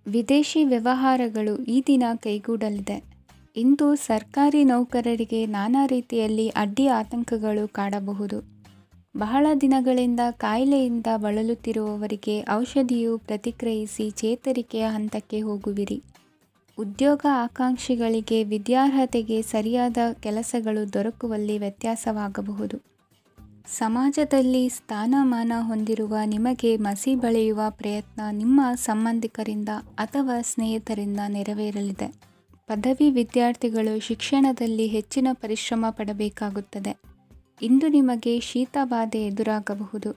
ವಿದೇಶಿ ವ್ಯವಹಾರಗಳು ಈ ದಿನ ಕೈಗೂಡಲಿದೆ. ಇಂದು ಸರ್ಕಾರಿ ನೌಕರರಿಗೆ ನಾನಾ ರೀತಿಯಲ್ಲಿ ಅಡ್ಡಿ ಆತಂಕಗಳು ಕಾಡಬಹುದು. ಬಹಳ ದಿನಗಳಿಂದ ಕಾಯಿಲೆಯಿಂದ ಬಳಲುತ್ತಿರುವವರಿಗೆ ಔಷಧಿಯು ಪ್ರತಿಕ್ರಿಯಿಸಿ ಚೇತರಿಕೆಯ ಹಂತಕ್ಕೆ ಹೋಗುವಿರಿ. ಉದ್ಯೋಗ ಆಕಾಂಕ್ಷಿಗಳಿಗೆ ವಿದ್ಯಾರ್ಹತೆಗೆ ಸರಿಯಾದ ಕೆಲಸಗಳು ದೊರಕುವಲ್ಲಿ ವ್ಯತ್ಯಾಸವಾಗಬಹುದು. ಸಮಾಜದಲ್ಲಿ ಸ್ಥಾನಮಾನ ಹೊಂದಿರುವ ನಿಮಗೆ ಮಸಿ ಬಳಿಯುವ ಪ್ರಯತ್ನ ನಿಮ್ಮ ಸಂಬಂಧಿಕರಿಂದ ಅಥವಾ ಸ್ನೇಹಿತರಿಂದ ನೆರವೇರಲಿದೆ. ಪದವಿ ವಿದ್ಯಾರ್ಥಿಗಳು ಶಿಕ್ಷಣದಲ್ಲಿ ಹೆಚ್ಚಿನ ಪರಿಶ್ರಮ ಪಡಬೇಕಾಗುತ್ತದೆ. ಇಂದು ನಿಮಗೆ ಶೀತಬಾಧೆ ಎದುರಾಗಬಹುದು.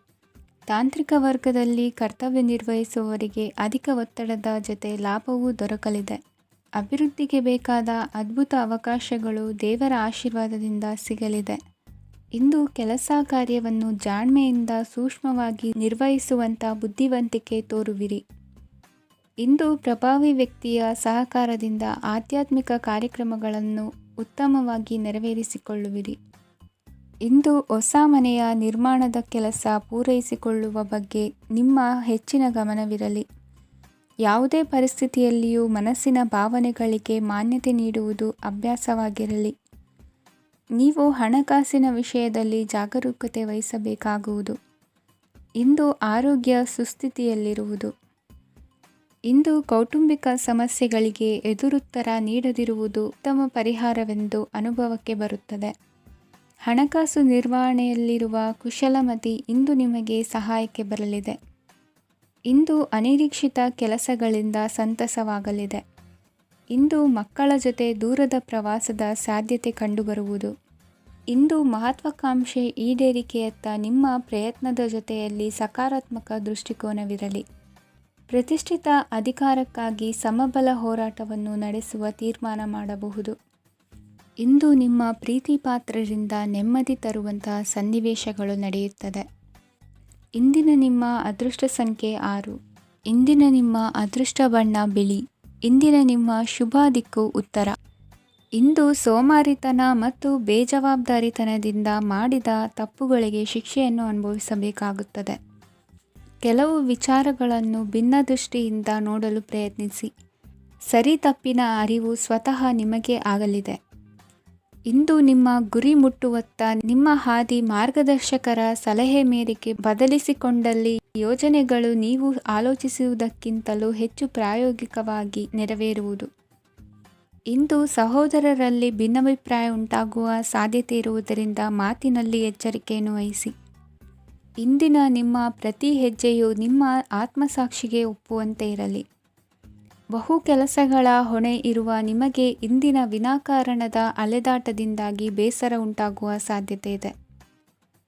ತಾಂತ್ರಿಕ ವರ್ಗದಲ್ಲಿ ಕರ್ತವ್ಯ ನಿರ್ವಹಿಸುವವರಿಗೆ ಅಧಿಕ ಒತ್ತಡದ ಜೊತೆ ಲಾಭವೂ ದೊರಕಲಿದೆ. ಅಭಿವೃದ್ಧಿಗೆ ಬೇಕಾದ ಅದ್ಭುತ ಅವಕಾಶಗಳು ದೇವರ ಆಶೀರ್ವಾದದಿಂದ ಸಿಗಲಿದೆ. ಇಂದು ಕೆಲಸ ಕಾರ್ಯವನ್ನು ಜಾಣ್ಮೆಯಿಂದ ಸೂಕ್ಷ್ಮವಾಗಿ ನಿರ್ವಹಿಸುವಂಥ ಬುದ್ಧಿವಂತಿಕೆ ತೋರುವಿರಿ. ಇಂದು ಪ್ರಭಾವಿ ವ್ಯಕ್ತಿಯ ಸಹಕಾರದಿಂದ ಆಧ್ಯಾತ್ಮಿಕ ಕಾರ್ಯಕ್ರಮಗಳನ್ನು ಉತ್ತಮವಾಗಿ ನೆರವೇರಿಸಿಕೊಳ್ಳುವಿರಿ. ಇಂದು ಹೊಸ ಮನೆಯ ನಿರ್ಮಾಣದ ಕೆಲಸ ಪೂರೈಸಿಕೊಳ್ಳುವ ಬಗ್ಗೆ ನಿಮ್ಮ ಹೆಚ್ಚಿನ ಗಮನವಿರಲಿ. ಯಾವುದೇ ಪರಿಸ್ಥಿತಿಯಲ್ಲಿಯೂ ಮನಸ್ಸಿನ ಭಾವನೆಗಳಿಗೆ ಮಾನ್ಯತೆ ನೀಡುವುದು ಅಭ್ಯಾಸವಾಗಿರಲಿ. ನೀವು ಹಣಕಾಸಿನ ವಿಷಯದಲ್ಲಿ ಜಾಗರೂಕತೆ ವಹಿಸಬೇಕಾಗುವುದು. ಇಂದು ಆರೋಗ್ಯ ಸುಸ್ಥಿತಿಯಲ್ಲಿರುವುದು. ಇಂದು ಕೌಟುಂಬಿಕ ಸಮಸ್ಯೆಗಳಿಗೆ ಎದುರುತ್ತರ ನೀಡದಿರುವುದು ಉತ್ತಮ ಪರಿಹಾರವೆಂದು ಅನುಭವಕ್ಕೆ ಬರುತ್ತದೆ. ಹಣಕಾಸು ನಿರ್ವಹಣೆಯಲ್ಲಿರುವ ಕುಶಲಮತಿ ಇಂದು ನಿಮಗೆ ಸಹಾಯಕ್ಕೆ ಬರಲಿದೆ. ಇಂದು ಅನಿರೀಕ್ಷಿತ ಕೆಲಸಗಳಿಂದ ಸಂತಸವಾಗಲಿದೆ. ಇಂದು ಮಕ್ಕಳ ಜೊತೆ ದೂರದ ಪ್ರವಾಸದ ಸಾಧ್ಯತೆ ಕಂಡುಬರುವುದು. ಇಂದು ಮಹತ್ವಾಕಾಂಕ್ಷೆ ಈಡೇರಿಕೆಯತ್ತ ನಿಮ್ಮ ಪ್ರಯತ್ನದ ಜೊತೆಯಲ್ಲಿ ಸಕಾರಾತ್ಮಕ ದೃಷ್ಟಿಕೋನವಿರಲಿ. ಪ್ರತಿಷ್ಠಿತ ಅಧಿಕಾರಕ್ಕಾಗಿ ಸಮಬಲ ಹೋರಾಟವನ್ನು ನಡೆಸುವ ತೀರ್ಮಾನ ಮಾಡಬಹುದು. ಇಂದು ನಿಮ್ಮ ಪ್ರೀತಿಪಾತ್ರರಿಂದ ನೆಮ್ಮದಿ ತರುವಂತಹ ಸನ್ನಿವೇಶಗಳು ನಡೆಯುತ್ತದೆ. ಇಂದಿನ ನಿಮ್ಮ ಅದೃಷ್ಟ ಸಂಖ್ಯೆ 6. ಇಂದಿನ ನಿಮ್ಮ ಅದೃಷ್ಟ ಬಣ್ಣ ಬಿಳಿ. ಇಂದಿನ ನಿಮ್ಮ ಶುಭ ದಿಕ್ಕು ಉತ್ತರ. ಇಂದು ಸೋಮಾರಿತನ ಮತ್ತು ಬೇಜವಾಬ್ದಾರಿತನದಿಂದ ಮಾಡಿದ ತಪ್ಪುಗಳಿಗೆ ಶಿಕ್ಷೆಯನ್ನು ಅನುಭವಿಸಬೇಕಾಗುತ್ತದೆ. ಕೆಲವು ವಿಚಾರಗಳನ್ನು ಭಿನ್ನ ದೃಷ್ಟಿಯಿಂದ ನೋಡಲು ಪ್ರಯತ್ನಿಸಿ. ಸರಿ ತಪ್ಪಿನ ಅರಿವು ಸ್ವತಃ ನಿಮಗೆ ಆಗಲಿದೆ. ಇಂದು ನಿಮ್ಮ ಗುರಿ ಮುಟ್ಟುವತ್ತ ನಿಮ್ಮ ಹಾದಿ ಮಾರ್ಗದರ್ಶಕರ ಸಲಹೆ ಮೇರೆಗೆ ಬದಲಿಸಿಕೊಂಡಲ್ಲಿ ಯೋಜನೆಗಳು ನೀವು ಆಲೋಚಿಸುವುದಕ್ಕಿಂತಲೂ ಹೆಚ್ಚು ಪ್ರಾಯೋಗಿಕವಾಗಿ ನೆರವೇರುವುದು. ಇಂದು ಸಹೋದರರಲ್ಲಿ ಭಿನ್ನಾಭಿಪ್ರಾಯ ಉಂಟಾಗುವ ಸಾಧ್ಯತೆ ಇರುವುದರಿಂದ ಮಾತಿನಲ್ಲಿ ಎಚ್ಚರಿಕೆಯನ್ನು ವಹಿಸಿ. ಇಂದಿನ ನಿಮ್ಮ ಪ್ರತಿ ಹೆಜ್ಜೆಯು ನಿಮ್ಮ ಆತ್ಮಸಾಕ್ಷಿಗೆ ಒಪ್ಪುವಂತೆ ಇರಲಿ. ಬಹು ಕೆಲಸಗಳ ಹೊಣೆ ಇರುವ ನಿಮಗೆ ಇಂದಿನ ವಿನಾಕಾರಣದ ಅಲೆದಾಟದಿಂದಾಗಿ ಬೇಸರ ಉಂಟಾಗುವ ಸಾಧ್ಯತೆ ಇದೆ.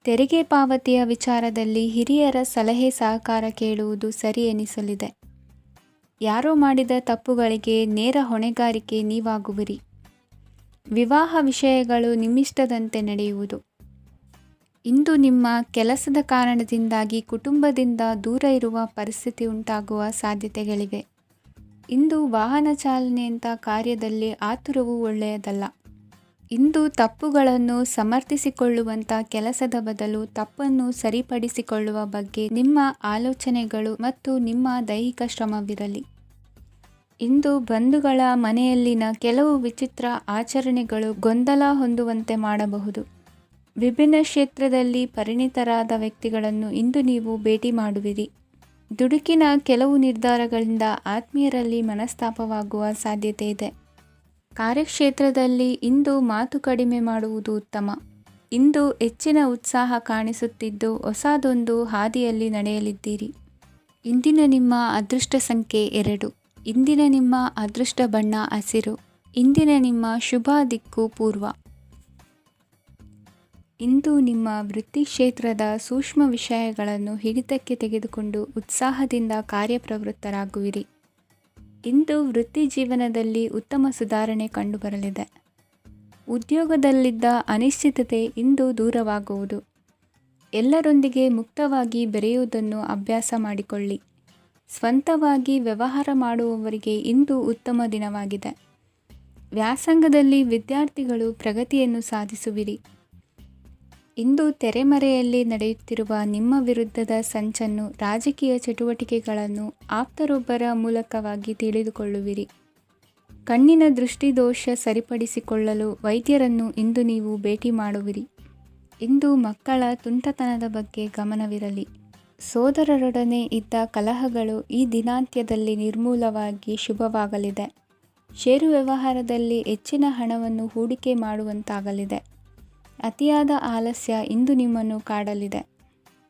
ತೆರಿಗೆ ಪಾವತಿಯ ವಿಚಾರದಲ್ಲಿ ಹಿರಿಯರ ಸಲಹೆ ಸಹಕಾರ ಕೇಳುವುದು ಸರಿ ಎನಿಸಲಿದೆ. ಯಾರೋ ಮಾಡಿದ ತಪ್ಪುಗಳಿಗೆ ನೇರ ಹೊಣೆಗಾರಿಕೆ ನೀವಾಗುವಿರಿ. ವಿವಾಹ ವಿಷಯಗಳು ನಿಮ್ಮಿಷ್ಟದಂತೆ ನಡೆಯುವುದು. ಇಂದು ನಿಮ್ಮ ಕೆಲಸದ ಕಾರಣದಿಂದಾಗಿ ಕುಟುಂಬದಿಂದ ದೂರ ಇರುವ ಪರಿಸ್ಥಿತಿ ಉಂಟಾಗುವ ಸಾಧ್ಯತೆಗಳಿವೆ. ಇಂದು ವಾಹನ ಚಾಲನೆಯಂಥ ಕಾರ್ಯದಲ್ಲಿ ಆತುರವು ಒಳ್ಳೆಯದಲ್ಲ. ಇಂದು ತಪ್ಪುಗಳನ್ನು ಸಮರ್ಥಿಸಿಕೊಳ್ಳುವಂಥ ಕೆಲಸದ ಬದಲು ತಪ್ಪನ್ನು ಸರಿಪಡಿಸಿಕೊಳ್ಳುವ ಬಗ್ಗೆ ನಿಮ್ಮ ಆಲೋಚನೆಗಳು ಮತ್ತು ನಿಮ್ಮ ದೈಹಿಕ ಶ್ರಮವಿರಲಿ. ಇಂದು ಬಂಧುಗಳ ಮನೆಯಲ್ಲಿನ ಕೆಲವು ವಿಚಿತ್ರ ಆಚರಣೆಗಳು ಗೊಂದಲ ಹೊಂದುವಂತೆ ಮಾಡಬಹುದು. ವಿಭಿನ್ನ ಕ್ಷೇತ್ರದಲ್ಲಿ ಪರಿಣಿತರಾದ ವ್ಯಕ್ತಿಗಳನ್ನು ಇಂದು ನೀವು ಭೇಟಿ ಮಾಡುವಿರಿ. ದುಡುಕಿನ ಕೆಲವು ನಿರ್ಧಾರಗಳಿಂದ ಆತ್ಮೀಯರಲ್ಲಿ ಮನಸ್ತಾಪವಾಗುವ ಸಾಧ್ಯತೆ ಇದೆ. ಕಾರ್ಯಕ್ಷೇತ್ರದಲ್ಲಿ ಇಂದು ಮಾತು ಕಡಿಮೆ ಮಾಡುವುದು ಉತ್ತಮ. ಇಂದು ಹೆಚ್ಚಿನ ಉತ್ಸಾಹ ಕಾಣಿಸುತ್ತಿದ್ದು ಹೊಸದೊಂದು ಹಾದಿಯಲ್ಲಿ ನಡೆಯಲಿದ್ದೀರಿ. ಇಂದಿನ ನಿಮ್ಮ ಅದೃಷ್ಟ ಸಂಖ್ಯೆ 2. ಇಂದಿನ ನಿಮ್ಮ ಅದೃಷ್ಟ ಬಣ್ಣ ಹಸಿರು. ಇಂದಿನ ನಿಮ್ಮ ಶುಭ ದಿಕ್ಕು ಪೂರ್ವ. ಇಂದು ನಿಮ್ಮ ವೃತ್ತಿ ಕ್ಷೇತ್ರದ ಸೂಕ್ಷ್ಮ ವಿಷಯಗಳನ್ನು ಹಿಡಿತಕ್ಕೆ ತೆಗೆದುಕೊಂಡು ಉತ್ಸಾಹದಿಂದ ಕಾರ್ಯಪ್ರವೃತ್ತರಾಗುವಿರಿ. ಇಂದು ವೃತ್ತಿ ಜೀವನದಲ್ಲಿ ಉತ್ತಮ ಸುಧಾರಣೆ ಕಂಡುಬರಲಿದೆ. ಉದ್ಯೋಗದಲ್ಲಿದ್ದ ಅನಿಶ್ಚಿತತೆ ಇಂದು ದೂರವಾಗುವುದು. ಎಲ್ಲರೊಂದಿಗೆ ಮುಕ್ತವಾಗಿ ಬೆರೆಯುವುದನ್ನು ಅಭ್ಯಾಸ ಮಾಡಿಕೊಳ್ಳಿ. ಸ್ವಂತವಾಗಿ ವ್ಯವಹಾರ ಮಾಡುವವರಿಗೆ ಇಂದು ಉತ್ತಮ ದಿನವಾಗಿದೆ. ವ್ಯಾಸಂಗದಲ್ಲಿ ವಿದ್ಯಾರ್ಥಿಗಳು ಪ್ರಗತಿಯನ್ನು ಸಾಧಿಸುವಿರಿ. ಇಂದು ತೆರೆಮರೆಯಲ್ಲಿ ನಡೆಯುತ್ತಿರುವ ನಿಮ್ಮ ವಿರುದ್ಧದ ಸಂಚನ್ನು, ರಾಜಕೀಯ ಚಟುವಟಿಕೆಗಳನ್ನು ಆಪ್ತರೊಬ್ಬರ ಮೂಲಕವಾಗಿ ತಿಳಿದುಕೊಳ್ಳುವಿರಿ. ಕಣ್ಣಿನ ದೃಷ್ಟಿದೋಷ ಸರಿಪಡಿಸಿಕೊಳ್ಳಲು ವೈದ್ಯರನ್ನು ಇಂದು ನೀವು ಭೇಟಿ ಮಾಡುವಿರಿ. ಇಂದು ಮಕ್ಕಳ ತುಂಟತನದ ಬಗ್ಗೆ ಗಮನವಿರಲಿ. ಸೋದರರೊಡನೆ ಇದ್ದ ಕಲಹಗಳು ಈ ದಿನಾಂತ್ಯದಲ್ಲಿ ನಿರ್ಮೂಲವಾಗಿ ಶುಭವಾಗಲಿದೆ. ಷೇರು ವ್ಯವಹಾರದಲ್ಲಿ ಹೆಚ್ಚಿನ ಹಣವನ್ನು ಹೂಡಿಕೆ ಮಾಡುವಂತಾಗಲಿದೆ. ಅತಿಯಾದ ಆಲಸ್ಯ ಇಂದು ನಿಮ್ಮನ್ನು ಕಾಡಲಿದೆ.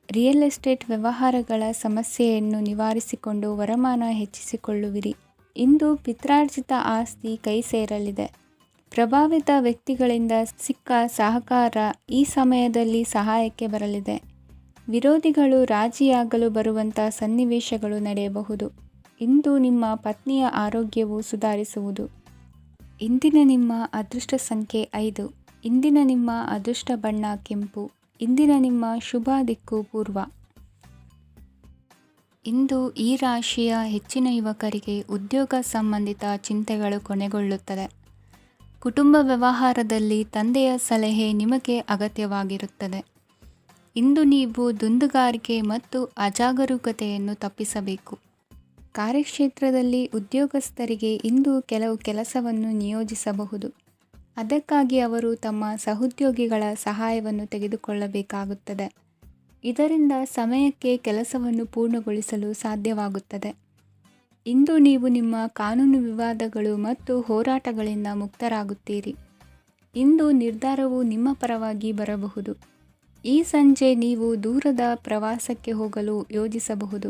ರಿಯಲ್ ಎಸ್ಟೇಟ್ ವ್ಯವಹಾರಗಳ ಸಮಸ್ಯೆಯನ್ನು ನಿವಾರಿಸಿಕೊಂಡು ವರಮಾನ ಹೆಚ್ಚಿಸಿಕೊಳ್ಳುವಿರಿ. ಇಂದು ಪಿತ್ರಾರ್ಜಿತ ಆಸ್ತಿ ಕೈ ಸೇರಲಿದೆ. ಪ್ರಭಾವಿತ ವ್ಯಕ್ತಿಗಳಿಂದ ಸಿಕ್ಕ ಸಹಕಾರ ಈ ಸಮಯದಲ್ಲಿ ಸಹಾಯಕ್ಕೆ ಬರಲಿದೆ. ವಿರೋಧಿಗಳು ರಾಜಿಯಾಗಲು ಬರುವಂಥ ಸನ್ನಿವೇಶಗಳು ನಡೆಯಬಹುದು. ಇಂದು ನಿಮ್ಮ ಪತ್ನಿಯ ಆರೋಗ್ಯವು ಸುಧಾರಿಸುವುದು. ಇಂದಿನ ನಿಮ್ಮ ಅದೃಷ್ಟ ಸಂಖ್ಯೆ 5. ಇಂದಿನ ನಿಮ್ಮ ಅದೃಷ್ಟ ಬಣ್ಣ ಕೆಂಪು. ಇಂದಿನ ನಿಮ್ಮ ಶುಭ ದಿಕ್ಕು ಪೂರ್ವ. ಇಂದು ಈ ರಾಶಿಯ ಹೆಚ್ಚಿನ ಯುವಕರಿಗೆ ಉದ್ಯೋಗ ಸಂಬಂಧಿತ ಚಿಂತೆಗಳು ಕೊನೆಗೊಳ್ಳುತ್ತದೆ. ಕುಟುಂಬ ವ್ಯವಹಾರದಲ್ಲಿ ತಂದೆಯ ಸಲಹೆ ನಿಮಗೆ ಅಗತ್ಯವಾಗಿರುತ್ತದೆ. ಇಂದು ನೀವು ದುಂದುಗಾರಿಕೆ ಮತ್ತು ಅಜಾಗರೂಕತೆಯನ್ನು ತಪ್ಪಿಸಬೇಕು. ಕಾರ್ಯಕ್ಷೇತ್ರದಲ್ಲಿ ಉದ್ಯೋಗಸ್ಥರಿಗೆ ಇಂದು ಕೆಲವು ಕೆಲಸವನ್ನು ನಿಯೋಜಿಸಬಹುದು. ಅದಕ್ಕಾಗಿ ಅವರು ತಮ್ಮ ಸಹೋದ್ಯೋಗಿಗಳ ಸಹಾಯವನ್ನು ತೆಗೆದುಕೊಳ್ಳಬೇಕಾಗುತ್ತದೆ. ಇದರಿಂದ ಸಮಯಕ್ಕೆ ಕೆಲಸವನ್ನು ಪೂರ್ಣಗೊಳಿಸಲು ಸಾಧ್ಯವಾಗುತ್ತದೆ. ಇಂದು ನೀವು ನಿಮ್ಮ ಕಾನೂನು ವಿವಾದಗಳು ಮತ್ತು ಹೋರಾಟಗಳಿಂದ ಮುಕ್ತರಾಗುತ್ತೀರಿ. ಇಂದು ನಿರ್ಧಾರವು ನಿಮ್ಮ ಪರವಾಗಿ ಬರಬಹುದು. ಈ ಸಂಜೆ ನೀವು ದೂರದ ಪ್ರವಾಸಕ್ಕೆ ಹೋಗಲು ಯೋಜಿಸಬಹುದು.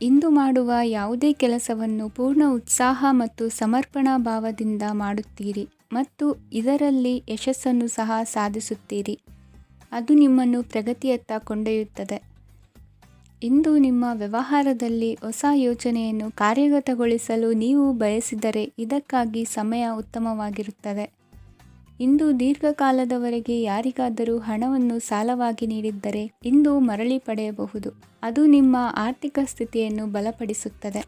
ಇಂದು ಮಾಡುವ ಯಾವುದೇ ಕೆಲಸವನ್ನು ಪೂರ್ಣ ಉತ್ಸಾಹ ಮತ್ತು ಸಮರ್ಪಣಾ ಭಾವದಿಂದ ಮಾಡುತ್ತೀರಿ ಮತ್ತು ಇದರಲ್ಲಿ ಯಶಸ್ಸನ್ನು ಸಹ ಸಾಧಿಸುತ್ತೀರಿ. ಅದು ನಿಮ್ಮನ್ನು ಪ್ರಗತಿಯತ್ತ ಕೊಂಡೊಯ್ಯುತ್ತದೆ. ಇಂದು ನಿಮ್ಮ ವ್ಯವಹಾರದಲ್ಲಿ ಹೊಸ ಯೋಜನೆಯನ್ನು ಕಾರ್ಯಗತಗೊಳಿಸಲು ನೀವು ಬಯಸಿದರೆ ಇದಕ್ಕಾಗಿ ಸಮಯ ಉತ್ತಮವಾಗಿರುತ್ತದೆ. ಇಂದು ದೀರ್ಘಕಾಲದವರೆಗೆ ಯಾರಿಗಾದರೂ ಹಣವನ್ನು ಸಾಲವಾಗಿ ನೀಡಿದ್ದರೆ ಇಂದು ಮರಳಿ ಪಡೆಯಬಹುದು. ಅದು ನಿಮ್ಮ ಆರ್ಥಿಕ ಸ್ಥಿತಿಯನ್ನು ಬಲಪಡಿಸುತ್ತದೆ.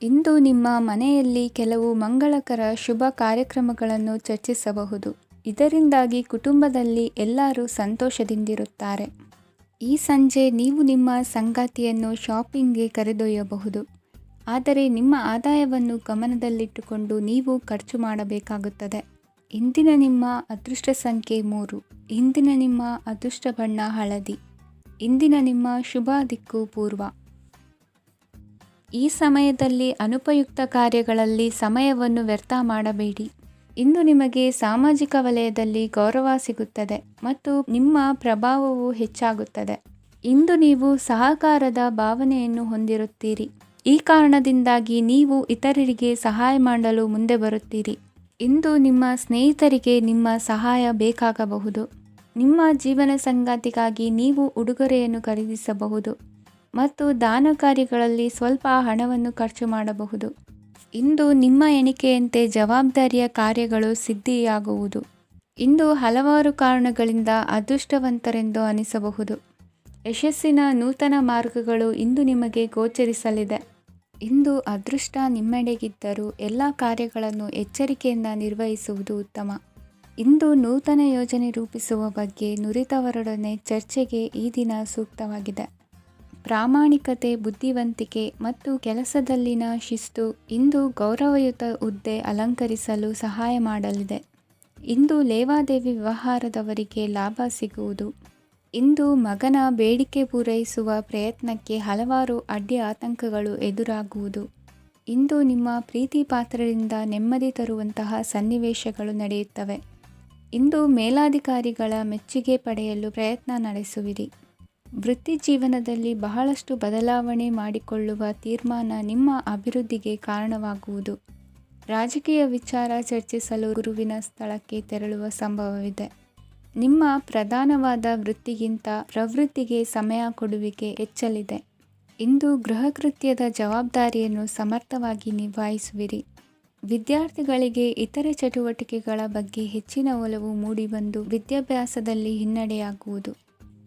ಇಂದು ನಿಮ್ಮ ಮನೆಯಲ್ಲಿ ಕೆಲವು ಮಂಗಳಕರ ಶುಭ ಕಾರ್ಯಕ್ರಮಗಳನ್ನು ಚರ್ಚಿಸಬಹುದು. ಇದರಿಂದಾಗಿ ಕುಟುಂಬದಲ್ಲಿ ಎಲ್ಲರೂ ಸಂತೋಷದಿಂದಿರುತ್ತಾರೆ. ಈ ಸಂಜೆ ನೀವು ನಿಮ್ಮ ಸಂಗಾತಿಯನ್ನು ಶಾಪಿಂಗ್ಗೆ ಕರೆದೊಯ್ಯಬಹುದು. ಆದರೆ ನಿಮ್ಮ ಆದಾಯವನ್ನು ಗಮನದಲ್ಲಿಟ್ಟುಕೊಂಡು ನೀವು ಖರ್ಚು ಮಾಡಬೇಕಾಗುತ್ತದೆ. ಇಂದಿನ ನಿಮ್ಮ ಅದೃಷ್ಟ ಸಂಖ್ಯೆ 3. ಇಂದಿನ ನಿಮ್ಮ ಅದೃಷ್ಟ ಬಣ್ಣ ಹಳದಿ. ಇಂದಿನ ನಿಮ್ಮ ಶುಭ ದಿಕ್ಕು ಪೂರ್ವ. ಈ ಸಮಯದಲ್ಲಿ ಅನುಪಯುಕ್ತ ಕಾರ್ಯಗಳಲ್ಲಿ ಸಮಯವನ್ನು ವ್ಯರ್ಥ ಮಾಡಬೇಡಿ. ಇಂದು ನಿಮಗೆ ಸಾಮಾಜಿಕ ವಲಯದಲ್ಲಿ ಗೌರವ ಸಿಗುತ್ತದೆ ಮತ್ತು ನಿಮ್ಮ ಪ್ರಭಾವವು ಹೆಚ್ಚಾಗುತ್ತದೆ. ಇಂದು ನೀವು ಸಹಕಾರದ ಭಾವನೆಯನ್ನು ಹೊಂದಿರುತ್ತೀರಿ. ಈ ಕಾರಣದಿಂದಾಗಿ ನೀವು ಇತರರಿಗೆ ಸಹಾಯ ಮಾಡಲು ಮುಂದೆ ಬರುತ್ತೀರಿ. ಇಂದು ನಿಮ್ಮ ಸ್ನೇಹಿತರಿಗೆ ನಿಮ್ಮ ಸಹಾಯ ಬೇಕಾಗಬಹುದು. ನಿಮ್ಮ ಜೀವನ ಸಂಗಾತಿಗಾಗಿ ನೀವು ಉಡುಗೊರೆಯನ್ನು ಖರೀದಿಸಬಹುದು ಮತ್ತು ದಾನ ಕಾರ್ಯಗಳಲ್ಲಿ ಸ್ವಲ್ಪ ಹಣವನ್ನು ಖರ್ಚು ಮಾಡಬಹುದು. ಇಂದು ನಿಮ್ಮ ಎಣಿಕೆಯಂತೆ ಜವಾಬ್ದಾರಿಯ ಕಾರ್ಯಗಳು ಸಿದ್ಧಿಯಾಗುವುದು. ಇಂದು ಹಲವಾರು ಕಾರಣಗಳಿಂದ ಅದೃಷ್ಟವಂತರೆಂದು ಅನಿಸಬಹುದು. ಯಶಸ್ಸಿನ ನೂತನ ಮಾರ್ಗಗಳು ಇಂದು ನಿಮಗೆ ಗೋಚರಿಸಲಿದೆ. ಇಂದು ಅದೃಷ್ಟ ನಿಮ್ಮೆಡೆಗಿದ್ದರೂ ಎಲ್ಲ ಕಾರ್ಯಗಳನ್ನು ಎಚ್ಚರಿಕೆಯಿಂದ ನಿರ್ವಹಿಸುವುದು ಉತ್ತಮ. ಇಂದು ನೂತನ ಯೋಜನೆ ರೂಪಿಸುವ ಬಗ್ಗೆ ನುರಿತವರೊಡನೆ ಚರ್ಚೆಗೆ ಈ ದಿನ ಸೂಕ್ತವಾಗಿದೆ. ಪ್ರಾಮಾಣಿಕತೆ, ಬುದ್ಧಿವಂತಿಕೆ ಮತ್ತು ಕೆಲಸದಲ್ಲಿನ ಶಿಸ್ತು ಇಂದು ಗೌರವಯುತ ಹುದ್ದೆ ಅಲಂಕರಿಸಲು ಸಹಾಯ ಮಾಡಲಿದೆ. ಇಂದು ಲೇವಾದೇವಿ ವ್ಯವಹಾರದವರಿಗೆ ಲಾಭ ಸಿಗುವುದು. ಇಂದು ಮಗನ ಬೇಡಿಕೆ ಪೂರೈಸುವ ಪ್ರಯತ್ನಕ್ಕೆ ಹಲವಾರು ಅಡ್ಡಿ ಆತಂಕಗಳು ಎದುರಾಗುವುದು. ಇಂದು ನಿಮ್ಮ ಪ್ರೀತಿ ಪಾತ್ರರಿಂದ ನೆಮ್ಮದಿ ತರುವಂತಹ ಸನ್ನಿವೇಶಗಳು ನಡೆಯುತ್ತವೆ. ಇಂದು ಮೇಲಾಧಿಕಾರಿಗಳ ಮೆಚ್ಚುಗೆ ಪಡೆಯಲು ಪ್ರಯತ್ನ ನಡೆಸುವಿರಿ. ವೃತ್ತಿ ಜೀವನದಲ್ಲಿ ಬಹಳಷ್ಟು ಬದಲಾವಣೆ ಮಾಡಿಕೊಳ್ಳುವ ತೀರ್ಮಾನ ನಿಮ್ಮ ಅಭಿವೃದ್ಧಿಗೆ ಕಾರಣವಾಗುವುದು. ರಾಜಕೀಯ ವಿಚಾರ ಚರ್ಚಿಸಲು ಗುರುವಿನ ಸ್ಥಳಕ್ಕೆ ತೆರಳುವ ಸಂಭವವಿದೆ. ನಿಮ್ಮ ಪ್ರಧಾನವಾದ ವೃತ್ತಿಗಿಂತ ಪ್ರವೃತ್ತಿಗೆ ಸಮಯ ಕೊಡುವಿಕೆ ಹೆಚ್ಚಲಿದೆ. ಇಂದು ಗೃಹ ಕೃತ್ಯದ ಜವಾಬ್ದಾರಿಯನ್ನು ಸಮರ್ಥವಾಗಿ ನಿಭಾಯಿಸುವಿರಿ. ವಿದ್ಯಾರ್ಥಿಗಳಿಗೆ ಇತರೆ ಚಟುವಟಿಕೆಗಳ ಬಗ್ಗೆ ಹೆಚ್ಚಿನ ಒಲವು ಮೂಡಿಬಂದು ವಿದ್ಯಾಭ್ಯಾಸದಲ್ಲಿ ಹಿನ್ನಡೆಯಾಗುವುದು.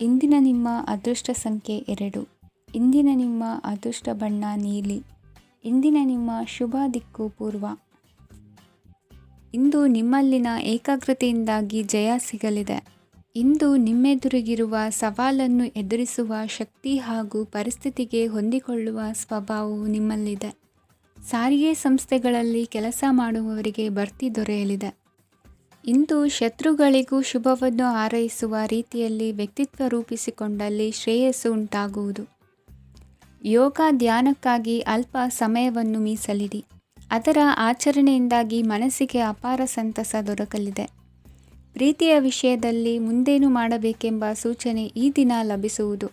ಇಂದಿನ ನಿಮ್ಮ ಅದೃಷ್ಟ ಸಂಖ್ಯೆ 2. ಇಂದಿನ ನಿಮ್ಮ ಅದೃಷ್ಟ ಬಣ್ಣ ನೀಲಿ. ಇಂದಿನ ನಿಮ್ಮ ಶುಭ ದಿಕ್ಕು ಪೂರ್ವ. ಇಂದು ನಿಮ್ಮಲ್ಲಿನ ಏಕಾಗ್ರತೆಯಿಂದಾಗಿ ಜಯ ಸಿಗಲಿದೆ. ಇಂದು ನಿಮ್ಮೆದುರಿಗಿರುವ ಸವಾಲನ್ನು ಎದುರಿಸುವ ಶಕ್ತಿ ಹಾಗೂ ಪರಿಸ್ಥಿತಿಗೆ ಹೊಂದಿಕೊಳ್ಳುವ ಸ್ವಭಾವವು ನಿಮ್ಮಲ್ಲಿದೆ. ಸಾರಿಗೆ ಸಂಸ್ಥೆಗಳಲ್ಲಿ ಕೆಲಸ ಮಾಡುವವರಿಗೆ ಬಡ್ತಿ ದೊರೆಯಲಿದೆ. ಇಂದು ಶತ್ರುಗಳಿಗೂ ಶುಭವನ್ನು ಹಾರೈಸುವ ರೀತಿಯಲ್ಲಿ ವ್ಯಕ್ತಿತ್ವ ರೂಪಿಸಿಕೊಂಡಲ್ಲಿ ಶ್ರೇಯಸ್ಸು ಉಂಟಾಗುವುದು. ಯೋಗ ಧ್ಯಾನಕ್ಕಾಗಿ ಅಲ್ಪ ಸಮಯವನ್ನು ಮೀಸಲಿಡಿ. ಅದರ ಆಚರಣೆಯಿಂದಾಗಿ ಮನಸ್ಸಿಗೆ ಅಪಾರ ಸಂತಸ ದೊರಕಲಿದೆ. ಪ್ರೀತಿಯ ವಿಷಯದಲ್ಲಿ ಮುಂದೇನು ಮಾಡಬೇಕೆಂಬ ಸೂಚನೆ ಈ ದಿನ ಲಭಿಸುವುದು.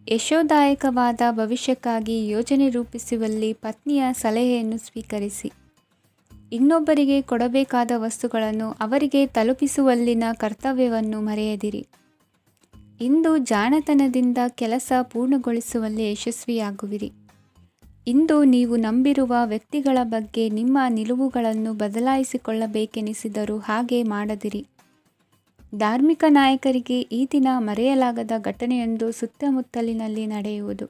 ಯಶೋದಾಯಕವಾದ ಭವಿಷ್ಯಕ್ಕಾಗಿ ಯೋಜನೆ ರೂಪಿಸುವಲ್ಲಿ ಪತ್ನಿಯ ಸಲಹೆಯನ್ನು ಸ್ವೀಕರಿಸಿ. ಇನ್ನೊಬ್ಬರಿಗೆ ಕೊಡಬೇಕಾದ ವಸ್ತುಗಳನ್ನು ಅವರಿಗೆ ತಲುಪಿಸುವಲ್ಲಿನ ಕರ್ತವ್ಯವನ್ನು ಮರೆಯದಿರಿ. ಇಂದು ಜಾಣತನದಿಂದ ಕೆಲಸ ಪೂರ್ಣಗೊಳಿಸುವಲ್ಲಿ ಯಶಸ್ವಿಯಾಗುವಿರಿ. ಇಂದು ನೀವು ನಂಬಿರುವ ವ್ಯಕ್ತಿಗಳ ಬಗ್ಗೆ ನಿಮ್ಮ ನಿಲುವುಗಳನ್ನು ಬದಲಾಯಿಸಿಕೊಳ್ಳಬೇಕೆನಿಸಿದರೂ ಹಾಗೆ ಮಾಡದಿರಿ. ಧಾರ್ಮಿಕ ನಾಯಕರಿಗೆ ಈ ದಿನ ಮರೆಯಲಾಗದ ಘಟನೆಯೊಂದು ಸುತ್ತಮುತ್ತಲಿನಲ್ಲಿ ನಡೆಯುವುದು.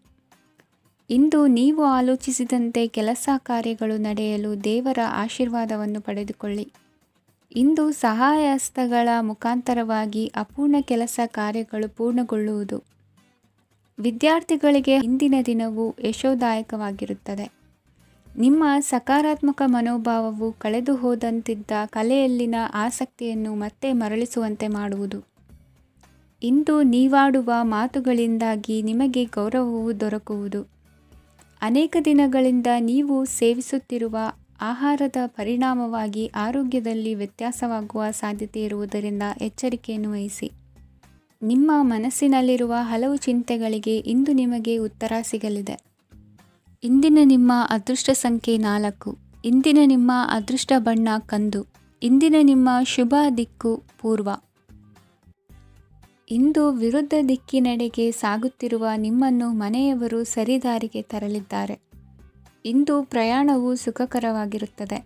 ಇಂದು ನೀವು ಆಲೋಚಿಸಿದಂತೆ ಕೆಲಸ ಕಾರ್ಯಗಳು ನಡೆಯಲು ದೇವರ ಆಶೀರ್ವಾದವನ್ನು ಪಡೆದುಕೊಳ್ಳಿ. ಇಂದು ಸಹಾಯ ಹಸ್ತಗಳ ಮುಖಾಂತರವಾಗಿ ಅಪೂರ್ಣ ಕೆಲಸ ಕಾರ್ಯಗಳು ಪೂರ್ಣಗೊಳ್ಳುವುದು. ವಿದ್ಯಾರ್ಥಿಗಳಿಗೆ ಇಂದಿನ ದಿನವು ಯಶೋದಾಯಕವಾಗಿರುತ್ತದೆ. ನಿಮ್ಮ ಸಕಾರಾತ್ಮಕ ಮನೋಭಾವವು ಕಳೆದು ಹೋದಂತಿದ್ದ ಕಲೆಯಲ್ಲಿನ ಆಸಕ್ತಿಯನ್ನು ಮತ್ತೆ ಮರಳಿಸುವಂತೆ ಮಾಡುವುದು. ಇಂದು ನೀವಾಡುವ ಮಾತುಗಳಿಂದಾಗಿ ನಿಮಗೆ ಗೌರವವು ದೊರಕುವುದು. ಅನೇಕ ದಿನಗಳಿಂದ ನೀವು ಸೇವಿಸುತ್ತಿರುವ ಆಹಾರದ ಪರಿಣಾಮವಾಗಿ ಆರೋಗ್ಯದಲ್ಲಿ ವ್ಯತ್ಯಾಸವಾಗುವ ಸಾಧ್ಯತೆ ಇರುವುದರಿಂದ ಎಚ್ಚರಿಕೆಯನ್ನು ವಹಿಸಿ. ನಿಮ್ಮ ಮನಸ್ಸಿನಲ್ಲಿರುವ ಹಲವು ಚಿಂತೆಗಳಿಗೆ ಇಂದು ನಿಮಗೆ ಉತ್ತರ ಸಿಗಲಿದೆ. ಇಂದಿನ ನಿಮ್ಮ ಅದೃಷ್ಟ ಸಂಖ್ಯೆ 4. ಇಂದಿನ ನಿಮ್ಮ ಅದೃಷ್ಟ ಬಣ್ಣ ಕಂದು. ಇಂದಿನ ನಿಮ್ಮ ಶುಭ ದಿಕ್ಕು ಪೂರ್ವ. ಇಂದು ವಿರುದ್ಧ ದಿಕ್ಕಿನೆಡೆಗೆ ಸಾಗುತ್ತಿರುವ ನಿಮ್ಮನ್ನು ಮನೆಯವರು ಸರಿದಾರಿಗೆ ತರಲಿದ್ದಾರೆ. ಇಂದು ಪ್ರಯಾಣವು ಸುಖಕರವಾಗಿರುತ್ತದೆ.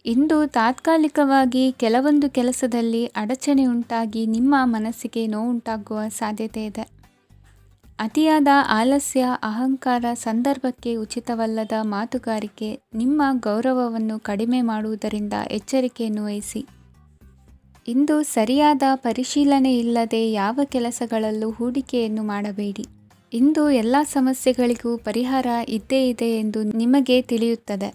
ಇಂದು ತಾತ್ಕಾಲಿಕವಾಗಿ ಕೆಲವೊಂದು ಕೆಲಸದಲ್ಲಿ ಅಡಚಣೆ ಉಂಟಾಗಿ ನಿಮ್ಮ ಮನಸ್ಸಿಗೆ ನೋವುಂಟಾಗುವ ಸಾಧ್ಯತೆ ಇದೆ. ಅತಿಯಾದ ಆಲಸ್ಯ, ಅಹಂಕಾರ, ಸಂದರ್ಭಕ್ಕೆ ಉಚಿತವಲ್ಲದ ಮಾತುಗಾರಿಕೆ ನಿಮ್ಮ ಗೌರವವನ್ನು ಕಡಿಮೆ ಮಾಡುವುದರಿಂದ ಎಚ್ಚರಿಕೆಯನ್ನು ವಹಿಸಿ. ಇಂದು ಸರಿಯಾದ ಪರಿಶೀಲನೆ ಇಲ್ಲದೆ ಯಾವ ಕೆಲಸಗಳಲ್ಲೂ ಹೂಡಿಕೆಯನ್ನು ಮಾಡಬೇಡಿ. ಇಂದು ಎಲ್ಲ ಸಮಸ್ಯೆಗಳಿಗೂ ಪರಿಹಾರ ಇದ್ದೇ ಇದೆ ಎಂದು ನಿಮಗೆ ತಿಳಿಯುತ್ತದೆ.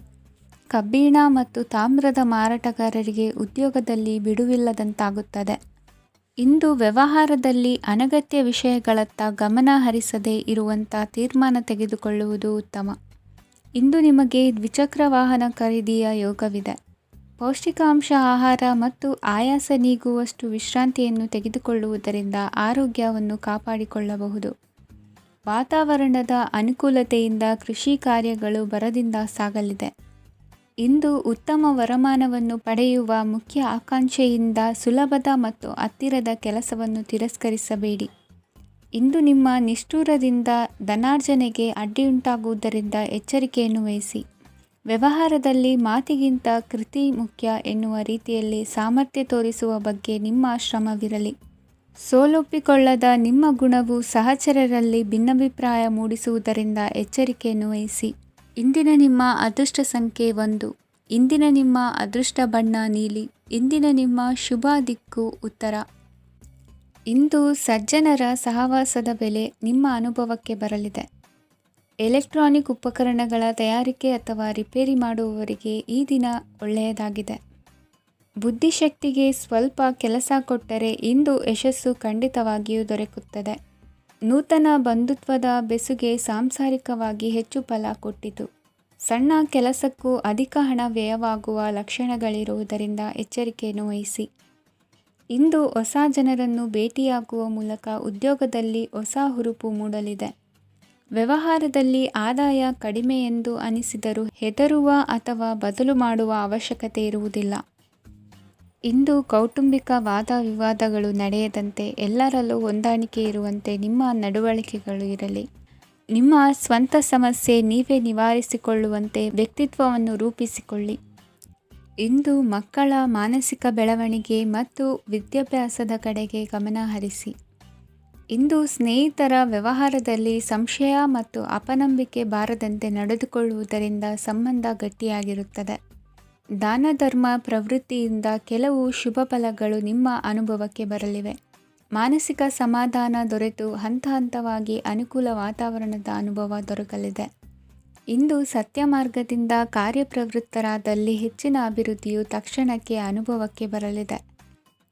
ಕಬ್ಬಿಣ ಮತ್ತು ತಾಮ್ರದ ಮಾರಾಟಗಾರರಿಗೆ ಉದ್ಯೋಗದಲ್ಲಿ ಬಿಡುವಿಲ್ಲದಂತಾಗುತ್ತದೆ. ಇಂದು ವ್ಯವಹಾರದಲ್ಲಿ ಅನಗತ್ಯ ವಿಷಯಗಳತ್ತ ಗಮನ ಹರಿಸದೇ ಇರುವಂಥ ತೀರ್ಮಾನ ತೆಗೆದುಕೊಳ್ಳುವುದು ಉತ್ತಮ. ಇಂದು ನಿಮಗೆ ದ್ವಿಚಕ್ರ ವಾಹನ ಖರೀದಿಯ ಯೋಗವಿದೆ. ಪೌಷ್ಟಿಕಾಂಶ ಆಹಾರ ಮತ್ತು ಆಯಾಸ ನೀಗುವಷ್ಟು ವಿಶ್ರಾಂತಿಯನ್ನು ತೆಗೆದುಕೊಳ್ಳುವುದರಿಂದ ಆರೋಗ್ಯವನ್ನು ಕಾಪಾಡಿಕೊಳ್ಳಬಹುದು. ವಾತಾವರಣದ ಅನುಕೂಲತೆಯಿಂದ ಕೃಷಿ ಕಾರ್ಯಗಳು ಬರದಿಂದ ಸಾಗಲಿದೆ. ಇಂದು ಉತ್ತಮ ವರಮಾನವನ್ನು ಪಡೆಯುವ ಮುಖ್ಯ ಆಕಾಂಕ್ಷೆಯಿಂದ ಸುಲಭದ ಮತ್ತು ಹತ್ತಿರದ ಕೆಲಸವನ್ನು ತಿರಸ್ಕರಿಸಬೇಡಿ. ಇಂದು ನಿಮ್ಮ ನಿಷ್ಠುರದಿಂದ ಧನಾರ್ಜನೆಗೆ ಅಡ್ಡಿಯುಂಟಾಗುವುದರಿಂದ ಎಚ್ಚರಿಕೆಯನ್ನು ವಹಿಸಿ. ವ್ಯವಹಾರದಲ್ಲಿ ಮಾತಿಗಿಂತ ಕೃತಿ ಮುಖ್ಯ ಎನ್ನುವ ರೀತಿಯಲ್ಲಿ ಸಾಮರ್ಥ್ಯ ತೋರಿಸುವ ಬಗ್ಗೆ ನಿಮ್ಮ ಶ್ರಮವಿರಲಿ. ಸೋಲೊಪ್ಪಿಕೊಳ್ಳದ ನಿಮ್ಮ ಗುಣವು ಸಹಚರರಲ್ಲಿ ಭಿನ್ನಾಭಿಪ್ರಾಯ ಮೂಡಿಸುವುದರಿಂದ ಎಚ್ಚರಿಕೆಯನ್ನು ವಹಿಸಿ. ಇಂದಿನ ನಿಮ್ಮ ಅದೃಷ್ಟ ಸಂಖ್ಯೆ 1. ಇಂದಿನ ನಿಮ್ಮ ಅದೃಷ್ಟ ಬಣ್ಣ ನೀಲಿ. ಇಂದಿನ ನಿಮ್ಮ ಶುಭ ದಿಕ್ಕು ಉತ್ತರ. ಇಂದು ಸಜ್ಜನರ ಸಹವಾಸದ ಬೆಲೆ ನಿಮ್ಮ ಅನುಭವಕ್ಕೆ ಬರಲಿದೆ. ಎಲೆಕ್ಟ್ರಾನಿಕ್ ಉಪಕರಣಗಳ ತಯಾರಿಕೆ ಅಥವಾ ರಿಪೇರಿ ಮಾಡುವವರಿಗೆ ಈ ದಿನ ಒಳ್ಳೆಯದಾಗಿದೆ. ಬುದ್ಧಿಶಕ್ತಿಗೆ ಸ್ವಲ್ಪ ಕೆಲಸ ಕೊಟ್ಟರೆ ಇಂದು ಯಶಸ್ಸು ಖಂಡಿತವಾಗಿಯೂ ದೊರಕುತ್ತದೆ. ನೂತನ ಬಂಧುತ್ವದ ಬೆಸುಗೆ ಸಾಂಸಾರಿಕವಾಗಿ ಹೆಚ್ಚು ಫಲ ಕೊಟ್ಟಿತು. ಸಣ್ಣ ಕೆಲಸಕ್ಕೂ ಅಧಿಕ ಹಣ ವ್ಯಯವಾಗುವ ಲಕ್ಷಣಗಳಿರುವುದರಿಂದ ಎಚ್ಚರಿಕೆಯನ್ನು ವಹಿಸಿ. ಇಂದು ಹೊಸ ಜನರನ್ನು ಭೇಟಿಯಾಗುವ ಮೂಲಕ ಉದ್ಯೋಗದಲ್ಲಿ ಹೊಸ ಹುರುಪು ಮೂಡಲಿದೆ. ವ್ಯವಹಾರದಲ್ಲಿ ಆದಾಯ ಕಡಿಮೆ ಎಂದು ಅನಿಸಿದರೂ ಹೆದರುವ ಅಥವಾ ಬದಲು ಮಾಡುವ ಅವಶ್ಯಕತೆ ಇರುವುದಿಲ್ಲ. ಇಂದು ಕೌಟುಂಬಿಕ ವಾದ ವಿವಾದಗಳು ನಡೆಯದಂತೆ ಎಲ್ಲರಲ್ಲೂ ಹೊಂದಾಣಿಕೆ ಇರುವಂತೆ ನಿಮ್ಮ ನಡವಳಿಕೆಗಳು ಇರಲಿ. ನಿಮ್ಮ ಸ್ವಂತ ಸಮಸ್ಯೆ ನೀವೇ ನಿವಾರಿಸಿಕೊಳ್ಳುವಂತೆ ವ್ಯಕ್ತಿತ್ವವನ್ನು ರೂಪಿಸಿಕೊಳ್ಳಿ. ಇಂದು ಮಕ್ಕಳ ಮಾನಸಿಕ ಬೆಳವಣಿಗೆ ಮತ್ತು ವಿದ್ಯಾಭ್ಯಾಸದ ಕಡೆಗೆ ಗಮನ ಹರಿಸಿ. ಇಂದು ಸ್ನೇಹಿತರ ವ್ಯವಹಾರದಲ್ಲಿ ಸಂಶಯ ಮತ್ತು ಅಪನಂಬಿಕೆ ಬಾರದಂತೆ ನಡೆದುಕೊಳ್ಳುವುದರಿಂದ ಸಂಬಂಧ ಗಟ್ಟಿಯಾಗಿರುತ್ತದೆ. ದಾನ ಧರ್ಮ ಪ್ರವೃತ್ತಿಯಿಂದ ಕೆಲವು ಶುಭ ಫಲಗಳು ನಿಮ್ಮ ಅನುಭವಕ್ಕೆ ಬರಲಿವೆ. ಮಾನಸಿಕ ಸಮಾಧಾನ ದೊರೆತು ಹಂತ ಹಂತವಾಗಿ ಅನುಕೂಲ ವಾತಾವರಣದ ಅನುಭವ ದೊರಕಲಿದೆ. ಇಂದು ಸತ್ಯ ಮಾರ್ಗದಿಂದ ಕಾರ್ಯಪ್ರವೃತ್ತರಾದಲ್ಲಿ ಹೆಚ್ಚಿನ ಅಭಿವೃದ್ಧಿಯು ತಕ್ಷಣಕ್ಕೆ ಅನುಭವಕ್ಕೆ ಬರಲಿದೆ.